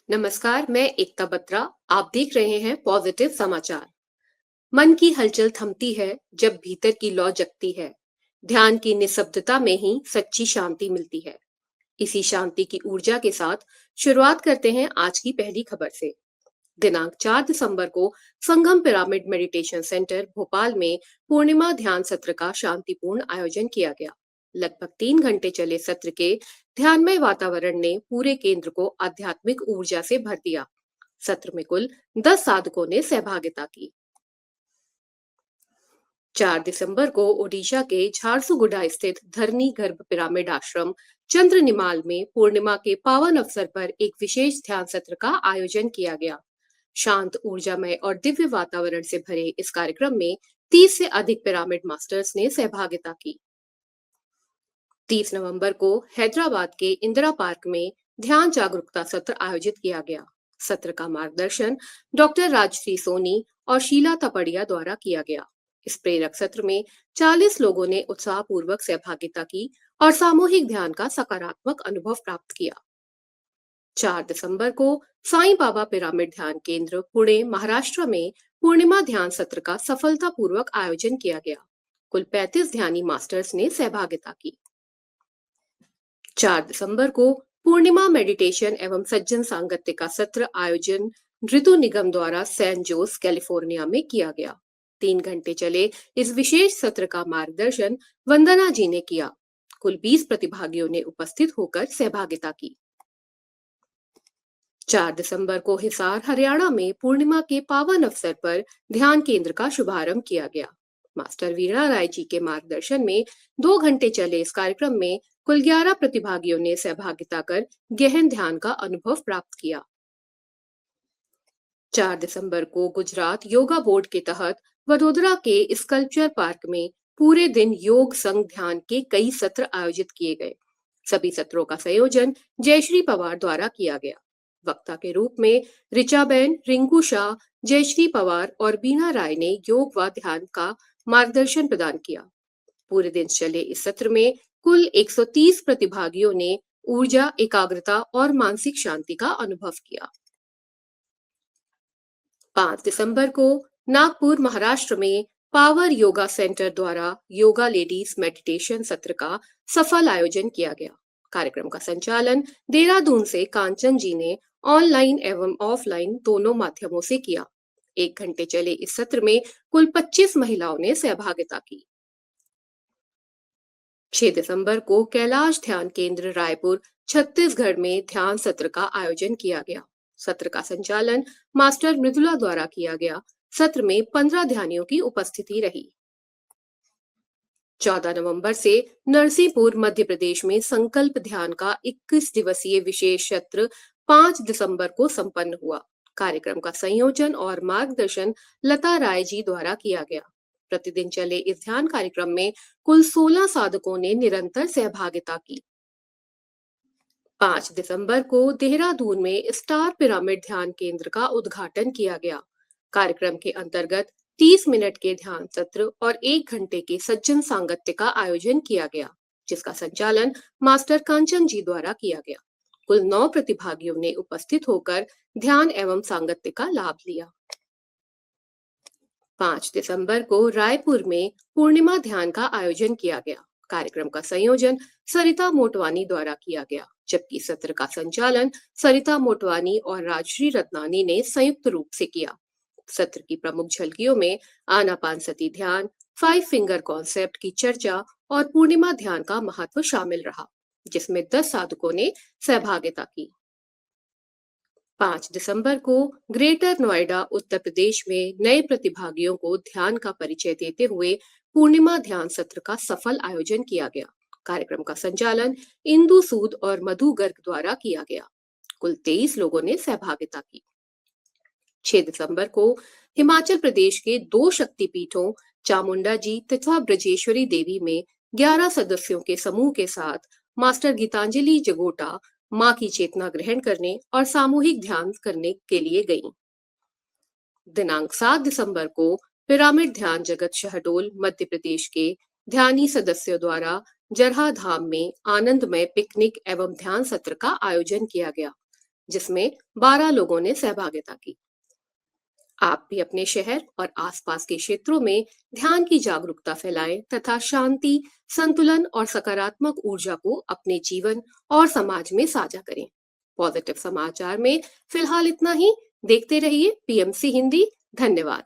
नमस्कार, मैं एकता बत्रा। आप देख रहे हैं पॉजिटिव समाचार। मन की हलचल थमती है जब भीतर की लौ जगती है। ध्यान की निस्तब्धता में ही सच्ची शांति मिलती है। इसी शांति की ऊर्जा के साथ शुरुआत करते हैं आज की पहली खबर से। दिनांक 4 दिसंबर को संगम पिरामिड मेडिटेशन सेंटर भोपाल में पूर्णिमा ध्यान सत्र का शांतिपूर्ण आयोजन किया गया। लगभग 3 घंटे चले सत्र के ध्यानमय वातावरण ने पूरे केंद्र को आध्यात्मिक ऊर्जा से भर दिया। सत्र में कुल 10 साधकों ने सहभागिता की। 4 दिसंबर को ओडिशा के झारसुगुडा स्थित धरनी गर्भ पिरामिड आश्रम चंद्र निमाल में पूर्णिमा के पावन अवसर पर एक विशेष ध्यान सत्र का आयोजन किया गया। शांत, ऊर्जामय और दिव्य वातावरण से भरे इस कार्यक्रम में 30 से अधिक पिरामिड मास्टर्स ने सहभागिता की। 30 नवंबर को हैदराबाद के इंदिरा पार्क में ध्यान जागरूकता सत्र आयोजित किया गया। सत्र का मार्गदर्शन डॉक्टर राजश्री सोनी और शीला तपड़िया द्वारा किया गया। इस प्रेरक सत्र में 40 लोगों ने उत्साहपूर्वक सहभागिता की और सामूहिक ध्यान का सकारात्मक अनुभव प्राप्त किया। 4 दिसंबर को साईं बाबा पिरामिड ध्यान केंद्र पुणे, महाराष्ट्र में पूर्णिमा ध्यान सत्र का सफलतापूर्वक आयोजन किया गया। कुल 35 ध्यानी मास्टर्स ने सहभागिता की। 4 दिसंबर को पूर्णिमा मेडिटेशन एवं सज्जन सांगत्य का सत्र आयोजन ऋतु निगम द्वारा सैन जोस, कैलिफोर्निया में किया गया। 3 घंटे चले इस विशेष सत्र का मार्गदर्शन वंदना जी ने किया। कुल 20 प्रतिभागियों ने उपस्थित होकर सहभागिता की। 4 दिसंबर को हिसार, हरियाणा में पूर्णिमा के पावन अवसर पर ध्यान केंद्र का शुभारंभ किया गया। मास्टर वीणा राय जी के मार्गदर्शन में 2 घंटे चले इस कार्यक्रम में कुल 11 प्रतिभागियों ने सहभागिता कर गहन ध्यान का अनुभव प्राप्त किया। 4 दिसंबर को गुजरात योगा बोर्ड के तहत वडोदरा के स्कल्पचर पार्क में पूरे दिन योग संग ध्यान के कई सत्र आयोजित किए गए। सभी सत्रों का संयोजन जयश्री पवार द्वारा किया गया। वक्ता के रूप में ऋचाबेन, रिंकू शाह, जयश्री पवार और बीना राय ने योग व ध्यान का मार्गदर्शन प्रदान किया। पूरे दिन चले इस सत्र में कुल 130 प्रतिभागियों ने ऊर्जा, एकाग्रता और मानसिक शांति का अनुभव किया। 5 दिसंबर को नागपुर, महाराष्ट्र में पावर योगा सेंटर द्वारा योगा लेडीज मेडिटेशन सत्र का सफल आयोजन किया गया। कार्यक्रम का संचालन देहरादून से कांचन जी ने ऑनलाइन एवं ऑफलाइन दोनों माध्यमों से किया। 1 घंटे चले इस सत्र में कुल 25 महिलाओं ने सहभागिता की। 6 दिसंबर को कैलाश ध्यान केंद्र रायपुर, छत्तीसगढ़ में ध्यान सत्र का आयोजन किया गया। सत्र का संचालन मास्टर मृदुला द्वारा किया गया। सत्र में 15 ध्यानियों की उपस्थिति रही। 14 नवंबर से नरसिंहपुर, मध्य प्रदेश में संकल्प ध्यान का 21 दिवसीय विशेष सत्र 5 दिसंबर को संपन्न हुआ। कार्यक्रम का संयोजन और मार्गदर्शन लता राय जी द्वारा किया गया। प्रतिदिन चले इस ध्यान कार्यक्रम में कुल 16 साधकों ने निरंतर सहभागिता की। 5 दिसंबर को देहरादून में स्टार पिरामिड ध्यान केंद्र का उद्घाटन किया गया। कार्यक्रम के अंतर्गत 30 मिनट के ध्यान सत्र और 1 घंटे के सज्जन सांगत्य का आयोजन किया गया, जिसका संचालन मास्टर कांचन जी द्वारा किया गया। कुल 9 प्रतिभागियों ने उपस्थित होकर ध्यान एवं सांगत्य का लाभ लिया। 5 दिसंबर को रायपुर में पूर्णिमा ध्यान का आयोजन किया गया। कार्यक्रम का संयोजन सरिता मोटवानी द्वारा किया गया, जबकि सत्र का संचालन सरिता मोटवानी और राजश्री रत्नानी ने संयुक्त रूप से किया। सत्र की प्रमुख झलकियों में आनापानसती ध्यान, 5 फिंगर कॉन्सेप्ट की चर्चा और पूर्णिमा ध्यान का महत्व शामिल रहा, जिसमें 10 साधकों ने सहभागिता की। 5 दिसंबर को ग्रेटर नोएडा, उत्तर प्रदेश में नए प्रतिभागियों को ध्यान का परिचय देते हुए पूर्णिमा ध्यान सत्र का सफल आयोजन किया गया। कार्यक्रम का संचालन इंदु सूद और मधु गर्ग द्वारा किया गया। कुल 23 लोगों ने सहभागिता की। 6 दिसंबर को हिमाचल प्रदेश के 2 शक्तिपीठों चामुंडा जी तथा ब्रजेश्वरी देवी में 11 सदस्यों के समूह के साथ मास्टर गीतांजलि जगोटा मां की चेतना ग्रहण करने और सामूहिक ध्यान करने के लिए गईं। दिनांक 7 दिसंबर को पिरामिड ध्यान जगत शहडोल, मध्य प्रदेश के ध्यानी सदस्यों द्वारा जरहा धाम में आनंदमय पिकनिक एवं ध्यान सत्र का आयोजन किया गया। जिसमें 12 लोगों ने सहभागिता की। आप भी अपने शहर और आसपास के क्षेत्रों में ध्यान की जागरूकता फैलाएं तथा शांति, संतुलन और सकारात्मक ऊर्जा को अपने जीवन और समाज में साझा करें। पॉजिटिव समाचार में फिलहाल इतना ही। देखते रहिए पीएमसी हिंदी। धन्यवाद।